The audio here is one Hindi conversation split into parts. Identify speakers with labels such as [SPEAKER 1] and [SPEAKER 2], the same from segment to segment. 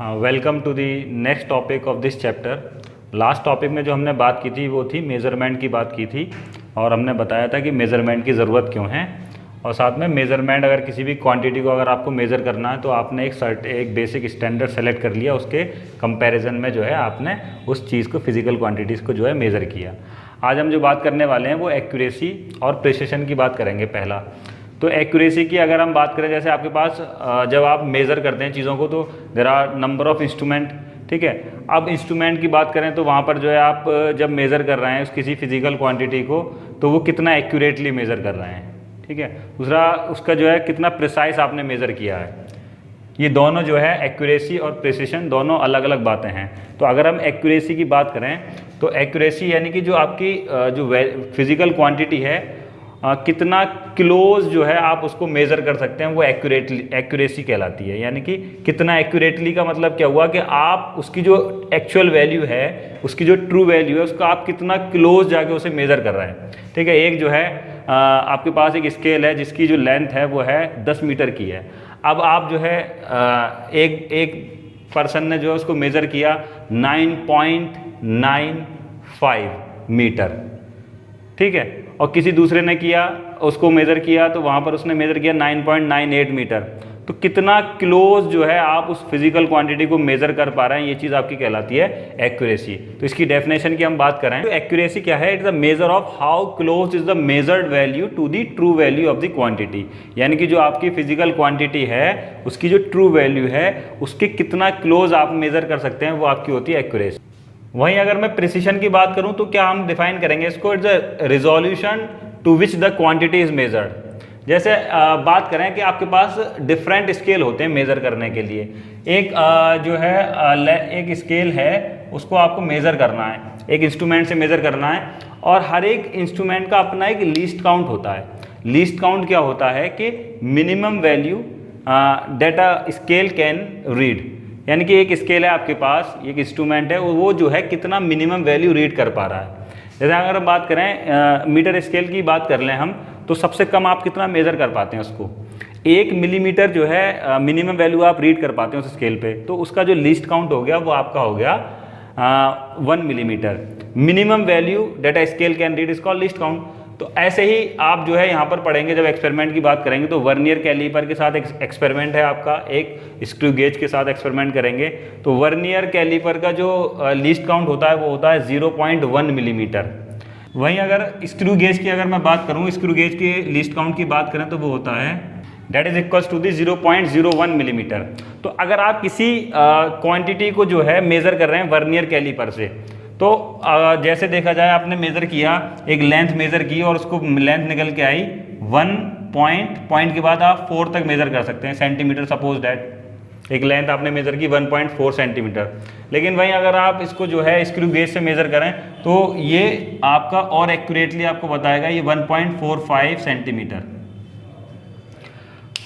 [SPEAKER 1] Welcome to the next topic of this chapter. Last topic में जो हमने बात की थी वो थी मेज़रमेंट की बात की थी, और हमने बताया था कि मेज़रमेंट की ज़रूरत क्यों है, और साथ में मेज़रमेंट अगर किसी भी क्वांटिटी को अगर आपको मेज़र करना है तो आपने एक बेसिक स्टैंडर्ड सेलेक्ट कर लिया, उसके कंपैरिजन में जो है आपने उस चीज़ को, फिजिकल क्वांटिटीज़ को जो है मेज़र किया। आज हम जो बात करने वाले हैं वो एक्यूरेसी और प्रिसिशन की बात करेंगे। पहला तो एक्यूरेसी की अगर हम बात करें, जैसे आपके पास जब आप मेज़र करते हैं चीज़ों को तो there are number of instrument, ठीक है। अब इंस्ट्रूमेंट की बात करें तो वहाँ पर जो है आप जब मेज़र कर रहे हैं उस किसी फिजिकल क्वांटिटी को, तो वो कितना एक्यूरेटली मेज़र कर रहे हैं, ठीक है। दूसरा उसका जो है कितना प्रिसाइज आपने मेज़र किया है। ये दोनों जो है एक्यूरेसी और प्रिसिशन दोनों अलग अलग बातें हैं। तो अगर हम एक्यूरेसी की बात करें तो एक्यूरेसी यानी कि जो आपकी जो फिजिकल क्वांटिटी है कितना क्लोज जो है आप उसको मेज़र कर सकते हैं, वो एक्यूरेसी कहलाती है। यानी कि कितना एक्यूरेटली का मतलब क्या हुआ कि आप उसकी जो एक्चुअल वैल्यू है, उसकी जो ट्रू वैल्यू है, उसका आप कितना क्लोज जाके उसे मेज़र कर रहे हैं, ठीक है। एक जो है आपके पास एक स्केल है जिसकी जो लेंथ है वो है 10 मीटर की है। अब आप जो है एक पर्सन ने जो है उसको मेज़र किया 9.95 मीटर, ठीक है, और किसी दूसरे ने किया, उसको मेज़र किया तो वहाँ पर उसने मेज़र किया 9.98 मीटर। तो कितना क्लोज जो है आप उस फिजिकल क्वांटिटी को मेज़र कर पा रहे हैं, ये चीज़ आपकी कहलाती है एक्यूरेसी। तो इसकी डेफिनेशन की हम बात करें तो एक्यूरेसी क्या है, it is the measure of how close is the measured value to the true value of the quantity. यानी कि जो आपकी फिजिकल क्वांटिटी है उसकी जो ट्रू वैल्यू है उसके कितना क्लोज आप मेज़र कर सकते हैं, वो आपकी होती है एक्यूरेसी। वहीं अगर मैं प्रिसिशन की बात करूं तो क्या हम डिफाइन करेंगे इसको, it's a resolution to which the quantity is measured. जैसे बात करें कि आपके पास डिफरेंट स्केल होते हैं मेज़र करने के लिए। एक जो है एक स्केल है, उसको आपको मेज़र करना है, एक इंस्ट्रूमेंट से मेज़र करना है, और हर एक इंस्ट्रूमेंट का अपना एक लीस्ट काउंट होता है। लीस्ट काउंट क्या होता है कि minimum value that a scale can read. यानी कि एक स्केल है आपके पास, एक इंस्ट्रूमेंट है, वो जो है कितना मिनिमम वैल्यू रीड कर पा रहा है। जैसे अगर हम बात करें मीटर स्केल की बात कर लें हम, तो सबसे कम आप कितना मेज़र कर पाते हैं उसको, 1 मिलीमीटर जो है मिनिमम वैल्यू आप रीड कर पाते हैं उस स्केल पे। तो उसका जो लीस्ट काउंट हो गया वो आपका हो गया 1 millimetre. Minimum value that a scale can read is called least count. तो ऐसे ही आप जो है यहाँ पर पढ़ेंगे, जब एक्सपेरिमेंट की बात करेंगे तो वर्नियर कैलीपर के साथ एक एक्सपेरिमेंट है आपका, एक स्क्रू गेज के साथ एक्सपेरिमेंट करेंगे। तो वर्नियर कैलीपर का जो लीस्ट काउंट होता है वो होता है 0.1 मिलीमीटर। वहीं अगर स्क्रू गेज की अगर मैं बात करूँ, स्क्रू गेज के लीस्ट काउंट की बात करें तो वो होता है that is equals to the 0.01 millimetre. तो अगर आप किसी क्वांटिटी को जो है मेज़र कर रहे हैं वर्नियर कैलीपर से, तो जैसे देखा जाए आपने मेज़र किया, एक लेंथ मेज़र की और उसको लेंथ निकल के आई 1 पॉइंट के बाद आप 4 तक मेज़र कर सकते हैं सेंटीमीटर, सपोज डैट एक लेंथ आपने मेज़र की 1.4 सेंटीमीटर। लेकिन वहीं अगर आप इसको जो है स्क्रू गेज से मेज़र करें तो ये आपका और एक्यूरेटली आपको बताएगा ये 1.45 सेंटीमीटर।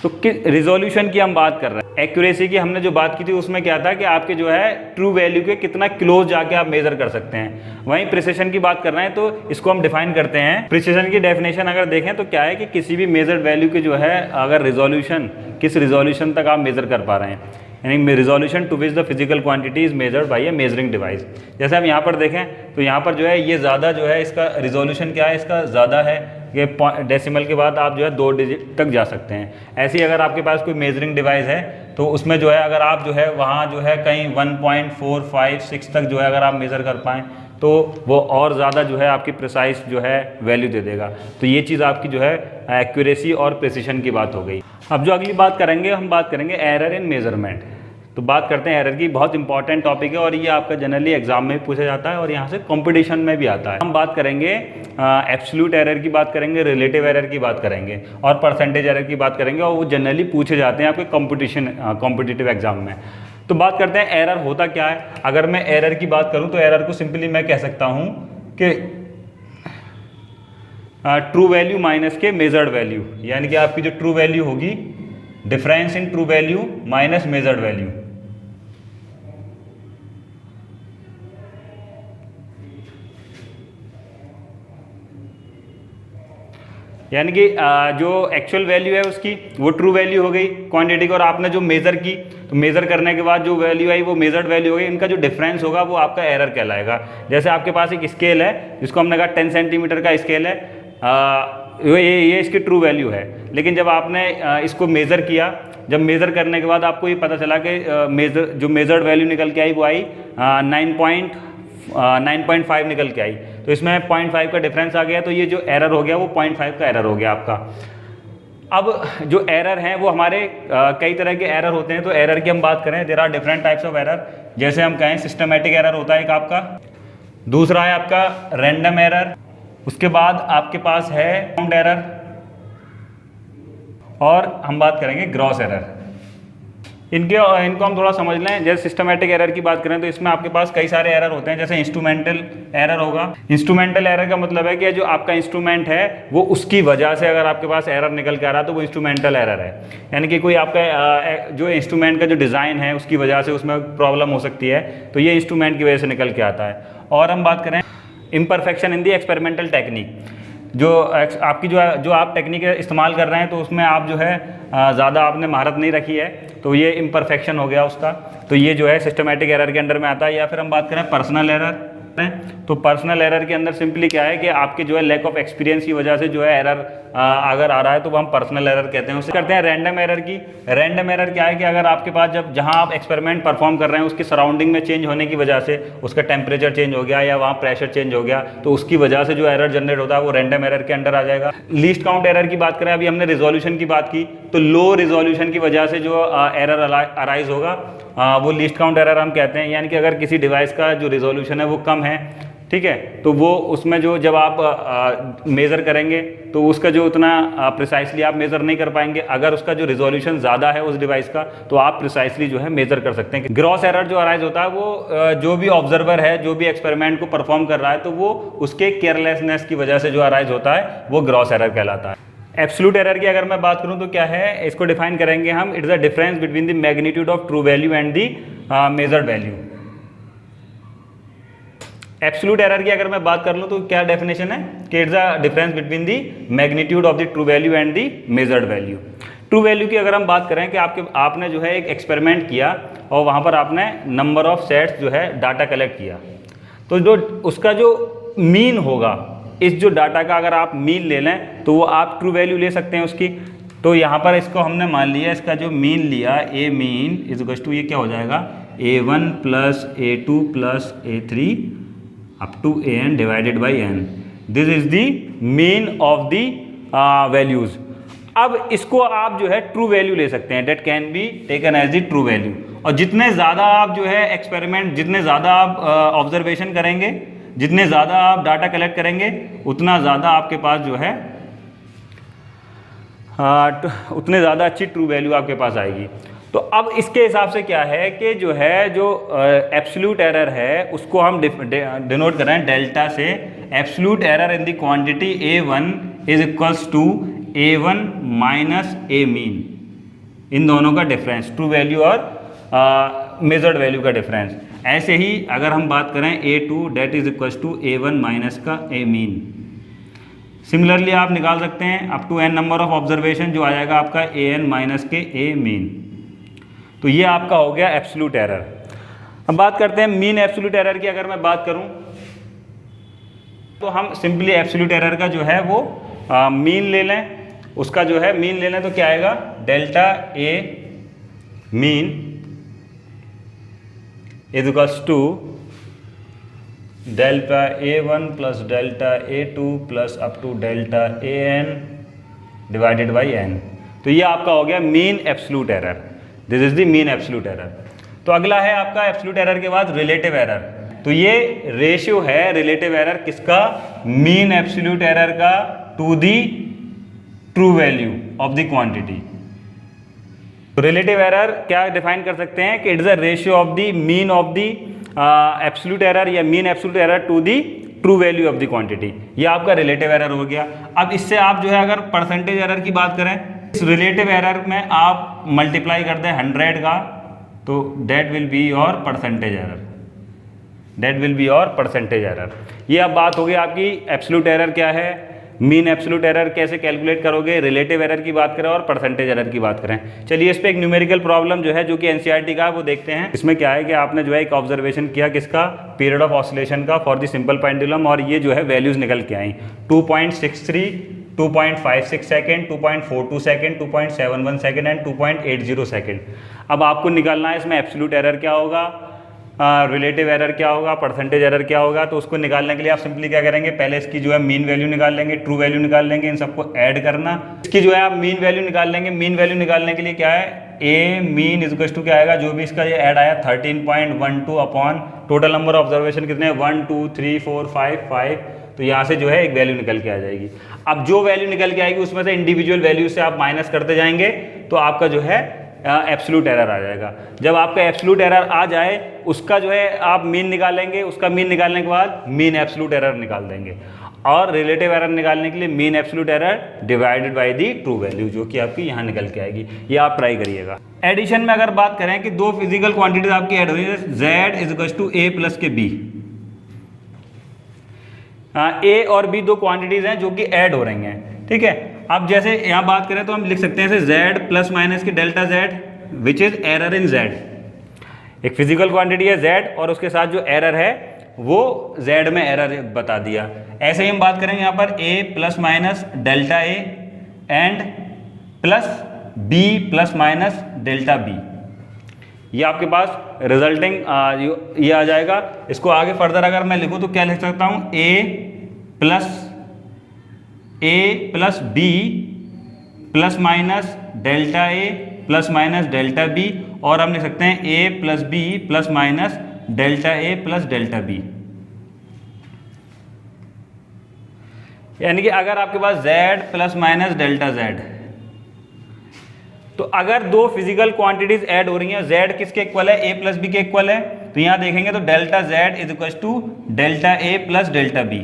[SPEAKER 1] तो किस रिजोल्यूशन की हम बात कर रहे हैं, एक्यूरेसी की हमने जो बात की थी उसमें क्या था कि आपके जो है ट्रू वैल्यू के कितना क्लोज जाके आप मेज़र कर सकते हैं। वहीं प्रिसिशन की बात कर रहे हैं तो इसको हम डिफाइन करते हैं। प्रिसिशन की डेफिनेशन अगर देखें तो क्या है कि किसी भी मेजर्ड वैल्यू के जो है अगर रिजोल्यूशन, किस रिजोल्यूशन तक आप मेज़र कर पा रहे हैं, यानी resolution to which the physical quantity is measured by a measuring device. जैसे हम यहाँ पर देखें तो यहाँ पर जो है ये ज़्यादा जो है इसका रिजोल्यूशन क्या है, इसका ज़्यादा है, ये डेसिमल के बाद आप जो है 2 डिजिट तक जा सकते हैं। ऐसे ही अगर आपके पास कोई मेजरिंग डिवाइस है तो उसमें जो है अगर आप जो है वहाँ जो है कहीं 1.456 तक जो है अगर आप मेज़र कर पाएँ तो वो और ज़्यादा जो है आपकी प्रिसाइज जो है वैल्यू दे देगा। तो ये चीज़ आपकी जो है एक्यूरेसी और प्रिसिशन की बात हो गई। अब जो अगली बात करेंगे, हम बात करेंगे एरर इन मेजरमेंट। तो बात करते हैं एरर की, बहुत इंपॉर्टेंट टॉपिक है और ये आपका जनरली एग्जाम में भी पूछा जाता है और यहाँ से कंपटीशन में भी आता है। हम बात करेंगे एब्सोल्यूट एरर की बात करेंगे, रिलेटिव एरर की बात करेंगे और परसेंटेज एरर की बात करेंगे, और वो जनरली पूछे जाते हैं आपके कॉम्पिटिटिव एग्जाम में। तो बात करते हैं एरर होता क्या है। अगर मैं एरर की बात करूँ तो एरर को सिंपली मैं कह सकता हूँ कि ट्रू वैल्यू माइनस के मेजर्ड वैल्यू, यानी कि आपकी जो ट्रू वैल्यू होगी, difference in true value minus measured value. यानी कि जो एक्चुअल वैल्यू है उसकी वो ट्रू वैल्यू हो गई क्वांटिटी की, और आपने जो मेज़र की तो मेज़र करने के बाद जो वैल्यू आई वो मेजर्ड वैल्यू हो गई। इनका जो डिफरेंस होगा वो आपका एरर कहलाएगा। जैसे आपके पास एक स्केल है जिसको हमने कहा 10 सेंटीमीटर का स्केल है, ये इसकी ट्रू वैल्यू है, लेकिन जब आपने इसको मेज़र किया, जब मेज़र करने के बाद आपको ये पता चला कि जो मेजर्ड वैल्यू निकल के आई वो आई 9.5 निकल के आई, तो इसमें 0.5 का डिफरेंस आ गया, तो ये जो एरर हो गया वो 0.5 का एरर हो गया आपका। अब जो एरर हैं वो हमारे कई तरह के एरर होते हैं, तो एरर की हम बात करें, there are different types of error. जैसे हम कहें सिस्टमेटिक एरर होता है एक आपका, दूसरा है आपका रैंडम एरर, उसके बाद आपके पास है काउंट एरर, और हम बात करेंगे ग्रॉस एरर। इनको हम थोड़ा समझ लें। जैसे सिस्टमेटिक एरर की बात करें तो इसमें आपके पास कई सारे एरर होते हैं। जैसे इंस्ट्रूमेंटल एरर होगा। इंस्ट्रूमेंटल एरर का मतलब है कि जो आपका इंस्ट्रूमेंट है वो उसकी वजह से अगर आपके पास एरर निकल के आ रहा है तो वो इंस्ट्रूमेंटल एरर है, यानी कि कोई आपका जो इंस्ट्रूमेंट का जो डिज़ाइन है उसकी वजह से उसमें प्रॉब्लम हो सकती है, तो ये इंस्ट्रूमेंट की वजह से निकल के आता है। और हम बात करें imperfection in the experimental technique, जो आपकी जो आप टेक्निक इस्तेमाल कर रहे हैं तो उसमें आप जो है ज़्यादा आपने महारत नहीं रखी है, तो ये इम्परफेक्शन हो गया उसका, तो ये जो है सिस्टमेटिक एरर के अंडर में आता है। या फिर हम बात करें पर्सनल एरर, तो पर्सनल एरर के अंदर सिंपली क्या है कि आपके जो है लैक ऑफ एक्सपीरियंस की वजह से जो है एरर अगर आ रहा है तो वो हम पर्सनल एरर कहते हैं। उससे करते हैं रैंडम एरर की। रैंडम एरर क्या है कि अगर आपके पास जहाँ आप एक्सपेरिमेंट परफॉर्म कर रहे हैं उसकी सराउंडिंग में चेंज होने की वजह से उसका टेम्परेचर चेंज हो गया या वहाँ प्रेशर चेंज हो गया, तो उसकी वजह से जो एरर जनरेट होता है वो रैंडम एरर के अंडर आ जाएगा। लीस्ट काउंट एरर की बात करें, अभी हमने रिजोल्यूशन की बात की, तो लो रिजोल्यूशन की वजह से जो एरर अराइज होगा वो लीस्ट काउंट एरर हम कहते हैं। यानी कि अगर किसी डिवाइस का जो रिजोल्यूशन है वो कम है, ठीक है, तो वो उसमें जो जब आप मेज़र करेंगे तो उसका जो उतना प्रिसाइसली आप मेज़र नहीं कर पाएंगे। अगर उसका जो रिजोल्यूशन ज़्यादा है उस डिवाइस का तो आप प्रिसाइसली जो है मेज़र कर सकते हैं। ग्रॉस एरर जो अराइज होता है वो जो भी ऑब्जर्वर है, जो भी एक्सपेरिमेंट को परफॉर्म कर रहा है, तो वो उसके केयरलेसनेस की वजह से जो अराइज होता है वो ग्रॉस एरर कहलाता है। एब्सोल्यूट एरर की अगर मैं बात करूं तो क्या है, इसको डिफाइन करेंगे हम, it is the difference between the magnitude of true value and the measured value. Absolute error की अगर मैं बात कर लूं तो क्या डेफिनेशन है कि it's the difference between the magnitude of the true value and the measured value. True value की अगर हम बात करें कि आपने जो है एक एक्सपेरिमेंट किया और वहाँ पर आपने नंबर ऑफ सेट्स जो है डाटा कलेक्ट किया, तो जो उसका जो मीन होगा, इस जो डाटा का अगर आप मीन ले लें तो वो आप ट्रू वैल्यू ले सकते हैं उसकी। तो यहाँ पर इसको हमने मान लिया, इसका जो मीन लिया, a mean is equal to, ये क्या हो जाएगा, A1 plus A2 plus A3 up to AN divided by N। This is the mean of the values. अब इसको आप जो है ट्रू वैल्यू ले सकते हैं, that can be taken as the true value. और जितने ज़्यादा आप जो है एक्सपेरिमेंट, जितने ज़्यादा आप ऑब्जर्वेशन करेंगे, जितने ज़्यादा आप डाटा कलेक्ट करेंगे, उतना ज़्यादा आपके पास जो है उतने ज़्यादा अच्छी ट्रू वैल्यू आपके पास आएगी। तो अब इसके हिसाब से क्या है कि जो है जो एब्सोल्यूट एरर है उसको हम डिनोट कर रहे हैं डेल्टा से। Absolute error in the quantity A1 is equals to A1 minus A mean, इन दोनों का डिफरेंस, ट्रू वैल्यू और मेजर्ड वैल्यू का डिफरेंस। ऐसे ही अगर हम बात करें A2 that is equals to A1 minus का A मीन। सिमिलरली आप निकाल सकते हैं up to n number of observation, जो आ जाएगा आपका AN माइनस के A मीन। तो ये आपका हो गया एब्सोल्यूट एरर। अब बात करते हैं मीन एब्सोल्यूट एरर की। अगर मैं बात करूं तो हम सिंपली एब्सोल्यूट एरर का जो है वो मीन ले लें, उसका जो है मीन ले लें तो क्या आएगा, delta A mean is equals to delta A1 plus delta A2 plus up to delta AN divided by N। तो ये आपका हो गया mean absolute error. This is the mean absolute error. तो अगला है आपका एब्सोल्यूट एरर के बाद रिलेटिव एरर। तो ये रेशियो है रिलेटिव एरर किसका, मीन एब्सोल्यूट एरर का to the true value of the quantity. Relative error क्या डिफाइन कर सकते हैं कि it is a ratio of the mean of the absolute error या mean absolute error to the true value of the quantity. ये आपका रिलेटिव एरर हो गया। अब इससे आप जो है अगर परसेंटेज एरर की बात करें, इस रिलेटिव एरर में आप मल्टीप्लाई कर दें 100 का, तो that will be your percentage error, that will be your percentage error. ये अब बात हो गई आपकी एब्सोल्यूट एरर क्या है, मीन एब्सोल्यूट एरर कैसे कैलकुलेट करोगे, रिलेटिव एरर की बात करें और परसेंटेज एरर की बात करें। चलिए इस पे एक न्यूमेरिकल प्रॉब्लम जो है जो कि एनसीईआरटी का, वो देखते हैं। इसमें क्या है कि आपने जो है एक ऑब्जर्वेशन किया किसका, पीरियड ऑफ ऑसिलेशन का फॉर द सिंपल पेंडुलम, और ये जो है वैल्यूज निकल के आई 2.63, 2.56 second, 2.42 second, 2.71 second and 2.80 second. अब आपको निकालना है इसमें एब्सोल्यूट एरर क्या होगा, रिलेटिव एरर क्या होगा, परसेंटेज एरर क्या होगा। तो उसको निकालने के लिए आप सिंपली क्या करेंगे, पहले इसकी जो है मीन वैल्यू निकाल लेंगे, ट्रू वैल्यू निकाल लेंगे, इन सबको ऐड करना। इसकी जो है आप मीन वैल्यू निकाल लेंगे। मीन वैल्यू निकालने के लिए क्या है, ए मीन इज टू क्या आएगा, जो भी इसका ये ऐड आया 13.12 upon total number of observation कितने, 1 2 3 4 5, तो यहाँ से जो है एक वैल्यू निकल के आ जाएगी। अब जो वैल्यू निकल के आएगी उसमें से इंडिविजुअल वैल्यू से आप माइनस करते जाएंगे तो आपका जो है एब्सोल्यूट एरर आ जाएगा। जब आपका एब्सोल्यूट एरर आ जाए उसका जो है आप मीन निकालेंगे, उसका मीन निकालने के बाद मीन एब्सोल्यूट एरर निकाल देंगे, और रिलेटिव एरर निकालने के लिए mean absolute error divided by the true value, जो कि आपकी यहाँ निकल के आएगी। ये आप ट्राई करिएगा। एडिशन में अगर बात करें कि दो फिजिकल क्वांटिटीज आपकी ऐड हो रही है, Z is equal to A plus के B, ए और बी दो क्वांटिटीज हैं जो कि ऐड हो रही हैं, ठीक है। अब जैसे यहाँ बात करें तो हम लिख सकते हैं जैसे Z प्लस माइनस की delta Z which is error in Z। एक फिजिकल क्वांटिटी है Z और उसके साथ जो एरर है वो Z में एरर बता दिया। ऐसे ही हम बात करेंगे यहाँ पर A plus minus delta A and plus B plus minus delta B। ये आपके पास रिजल्टिंग ये आ जाएगा। इसको आगे फर्दर अगर मैं लिखूँ तो क्या लिख सकता हूँ, A प्लस B plus minus delta A plus minus delta B, और हम लिख सकते हैं A प्लस B plus minus delta A plus delta B। यानी कि अगर आपके पास Z plus minus delta Z, तो अगर दो फिजिकल क्वांटिटीज ऐड हो रही हैं, Z किसके इक्वल है, A प्लस B के इक्वल है, तो यहां देखेंगे तो delta Z is equal to delta A plus delta B।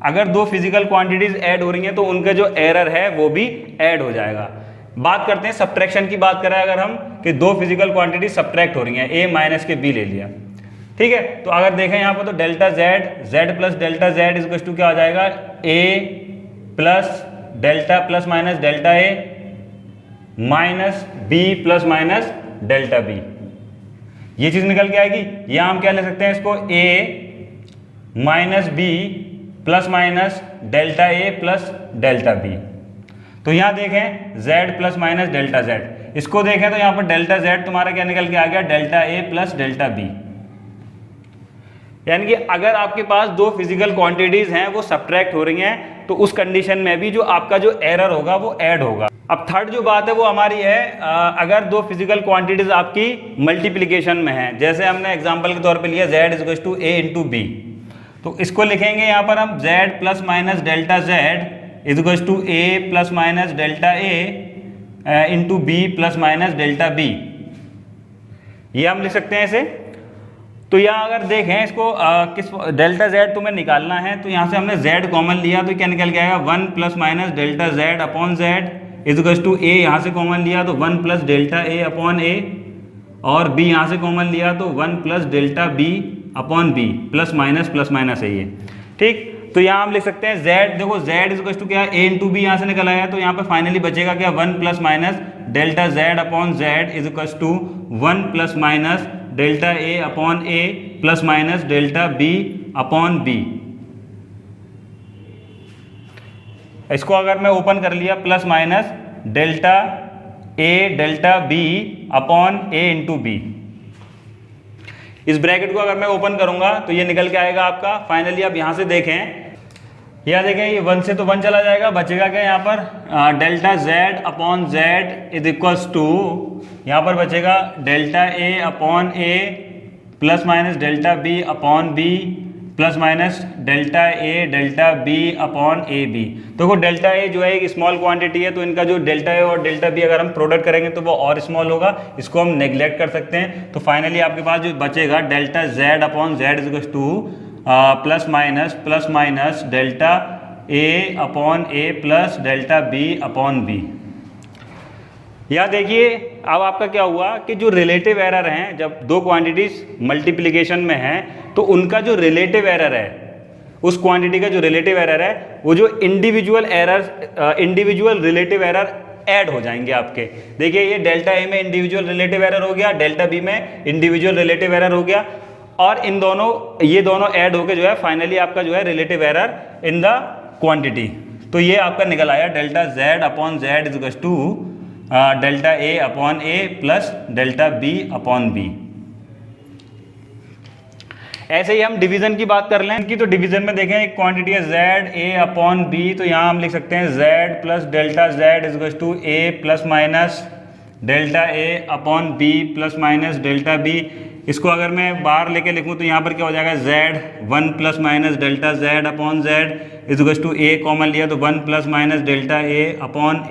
[SPEAKER 1] अगर दो फिजिकल क्वांटिटीज ऐड हो रही हैं तो उनका जो एरर है वो भी ऐड हो जाएगा। बात करते हैं सब्ट्रैक्शन की, बात करें अगर हम कि दो फिजिकल क्वांटिटीज सब्ट्रैक्ट हो रही हैं, A माइनस के B ले लिया, ठीक है। तो अगर देखें यहाँ पर तो delta Z plus delta Z is equal to क्या आ जाएगा, A plus delta plus minus delta A minus B plus minus delta B। ये चीज निकल के आएगी। यहां हम क्या ले सकते हैं इसको, A minus B plus minus delta A plus delta B। तो यहां देखें Z plus minus delta Z, इसको देखें तो यहां पर डेल्टा Z तुम्हारा क्या निकल के आ गया, delta A plus delta B। यानी कि अगर आपके पास दो फिजिकल क्वांटिटीज हैं वो सब्ट्रैक्ट हो रही हैं तो उस कंडीशन में भी जो आपका जो एरर होगा वो ऐड होगा। अब थर्ड जो बात है वो हमारी है, अगर दो फिजिकल क्वांटिटीज आपकी मल्टीप्लिकेशन में है, जैसे हमने एग्जांपल के तौर पे लिया Z is equal to A into B, तो इसको लिखेंगे यहाँ पर हम Z plus minus delta Z is equal to A plus minus delta A into B plus minus delta B। ये हम लिख सकते हैं ऐसे। तो यहाँ अगर देखें इसको किस डेल्टा Z तुम्हें निकालना है तो यहाँ से हमने Z कॉमन लिया तो क्या निकल के आएगा, 1 plus minus delta Z upon Z is equal to A, यहाँ से कॉमन लिया तो 1 plus delta A upon A, और B यहाँ से कॉमन लिया तो 1 plus delta B upon B, plus minus है ये, ठीक। तो यहाँ हम लिख सकते हैं Z, देखो Z इज इक्वल टू क्या है, A इंटू B यहाँ से निकल आया, तो यहाँ पे फाइनली बचेगा क्या, 1 plus minus delta Z upon Z is equal to 1 plus minus delta A upon A plus minus delta B upon B। इसको अगर मैं ओपन कर लिया, plus minus delta A delta B upon A into B। इस ब्रैकेट को अगर मैं ओपन करूंगा तो ये निकल के आएगा आपका। फाइनली आप यहां से देखें, यहाँ देखें ये 1 से तो 1 चला जाएगा, बचेगा क्या यहाँ पर, delta Z upon Z is equals to, यहाँ पर बचेगा delta A upon A plus minus delta B upon B plus minus delta A delta B upon A B. देखो डेल्टा A जो है एक स्मॉल क्वांटिटी है, तो इनका जो डेल्टा A और डेल्टा B अगर हम प्रोडक्ट करेंगे तो वो और स्मॉल होगा, इसको हम नेग्लेक्ट कर सकते हैं। तो फाइनली आपके पास जो बचेगा delta Z upon Z is two plus minus delta A upon A plus delta B upon B। यहाँ देखिए अब आपका क्या हुआ कि जो रिलेटिव एरर हैं, जब दो क्वांटिटीज मल्टीप्लिकेशन में हैं तो उनका जो रिलेटिव एरर है उस क्वांटिटी का जो रिलेटिव एरर है वो जो इंडिविजुअल रिलेटिव एरर ऐड हो जाएंगे आपके। देखिए ये डेल्टा ए में इंडिविजुअल रिलेटिव एरर हो गया, डेल्टा बी में इंडिविजुअल रिलेटिव एरर हो गया, और इन दोनों ये दोनों ऐड होके जो है फाइनली आपका जो है relative error in the quantity. तो ये आपका निकल आया delta Z upon Z is equal to delta A upon A plus delta B upon B. ऐसे ही हम डिवीजन की बात कर लें इनकी, तो डिवीजन में देखें एक क्वांटिटी है जेड ए अपॉन बी, तो यहाँ हम लिख सकते हैं Z plus delta Z is equal to A plus minus delta A upon B plus minus delta B. इसको अगर मैं बाहर लेके लिखूँ तो यहाँ पर क्या हो जाएगा, Z one plus minus delta Z upon Z is equal to A common लिया तो one plus minus delta A upon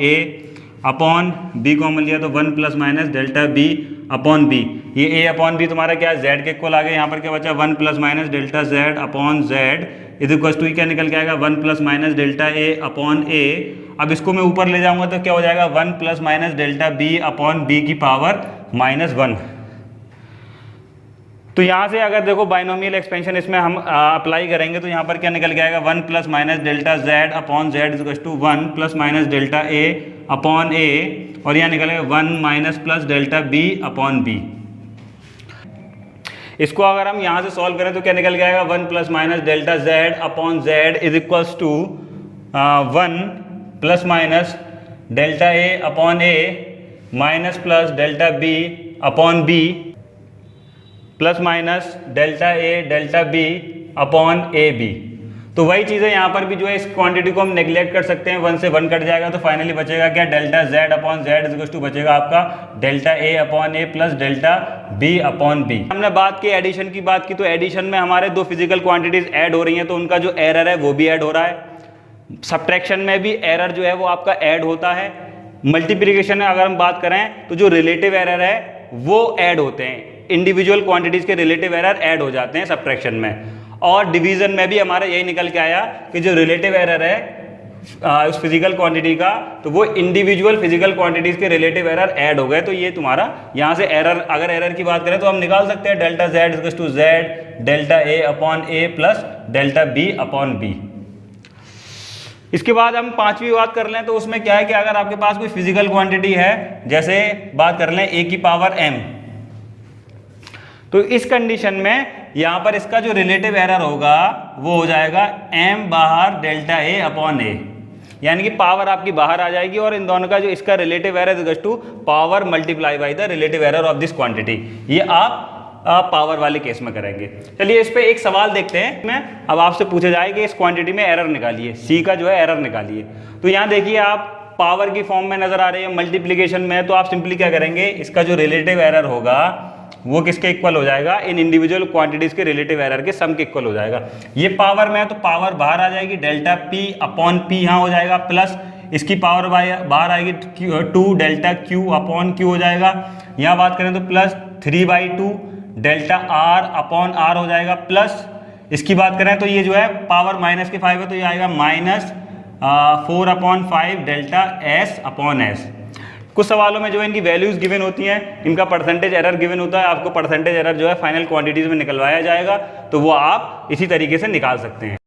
[SPEAKER 1] B common लिया तो one plus minus delta B upon B. ये ए अपॉन बी तुम्हारा क्या है, जेड के इक्वल आ गया। यहाँ पर क्या बचा, one plus minus delta Z upon Z is equal to क्या निकल के आएगा, one plus minus delta A upon A. अब इसको मैं ऊपर ले जाऊंगा तो क्या हो जाएगा, one plus minus delta B upon B की पावर माइनस वन। तो यहाँ से अगर देखो बाइनोमियल एक्सपेंशन इसमें हम अप्लाई करेंगे तो यहाँ पर क्या निकल के आएगा, one plus minus delta Z upon Z is equal to one plus minus delta A upon A, और यहाँ निकलेगा one minus plus delta B upon B. इसको अगर हम यहाँ से सॉल्व करें तो क्या निकल के आएगा, one plus minus delta Z upon Z is equals to one plus minus delta A upon A minus plus delta B upon B plus minus delta A delta B upon A B. तो वही चीज़ है यहाँ पर भी जो है, इस क्वांटिटी को हम नेग्लेक्ट कर सकते हैं, वन से वन कट जाएगा तो फाइनली बचेगा क्या, delta Z upon Z is equal to बचेगा आपका delta A upon A plus delta B upon B. हमने बात की एडिशन की बात की, तो एडिशन में हमारे दो फिजिकल क्वांटिटीज ऐड हो रही हैं तो उनका जो एरर है वो भी ऐड हो रहा है। सब्ट्रैक्शन में भी एरर जो है वो आपका ऐड होता है। मल्टीप्लिकेशन में अगर हम बात करें तो जो रिलेटिव एरर है वो ऐड होते हैं, इंडिविजुअल क्वांटिटीज के रिलेटिव एरर ऐड हो जाते हैं सब्ट्रैक्शन में। और डिवीजन में भी हमारा यही निकल के आया कि जो रिलेटिव एरर है उस फिजिकल क्वांटिटी का, तो वो इंडिविजुअल फिजिकल क्वांटिटीज के रिलेटिव एरर ऐड हो गए। तो ये तुम्हारा यहाँ से एरर, अगर एरर की बात करें तो हम निकाल सकते हैं delta Z is to Z delta A upon A plus delta B upon B. इसके बाद हम पांचवी बात कर लें तो उसमें क्या है कि अगर आपके पास कोई फिजिकल क्वांटिटी है, जैसे बात कर लें ए की पावर एम, तो इस कंडीशन में यहां पर इसका जो रिलेटिव एरर होगा वो हो जाएगा m बाहर डेल्टा ए अपॉन ए, यानी कि पावर आपकी बाहर आ जाएगी और इन दोनों का जो इसका relative error is to power multiply by the relative error of this quantity. ये आप पावर वाले केस में करेंगे। चलिए इस पे एक सवाल देखते हैं। मैं अब आपसे पूछा जाए कि इस क्वांटिटी में एरर निकालिए, सी का जो है एरर निकालिए। तो यहाँ देखिए आप पावर की फॉर्म में नजर आ रही है, मल्टीप्लीकेशन में, तो आप सिंपली क्या करेंगे, इसका जो रिलेटिव एरर होगा वो किसके इक्वल हो जाएगा, इन इंडिविजुअल क्वांटिटीज के रिलेटिव एरर के सम के इक्वल हो जाएगा। ये पावर में है तो पावर बाहर आ जाएगी, डेल्टा पी अपॉन पी यहाँ हो जाएगा, प्लस इसकी पावर बाहर आएगी 2 डेल्टा क्यू अपॉन क्यू हो जाएगा। यहाँ बात करें तो plus 3/2 delta R upon R हो जाएगा, प्लस इसकी बात करें तो ये जो है पावर माइनस के 5 है तो ये आएगा minus 4/5 delta S upon S. कुछ सवालों में जो है इनकी वैल्यूज गिवन होती हैं, इनका परसेंटेज एरर गिवन होता है, आपको परसेंटेज एरर जो है फाइनल क्वांटिटीज में निकलवाया जाएगा, तो वो आप इसी तरीके से निकाल सकते हैं।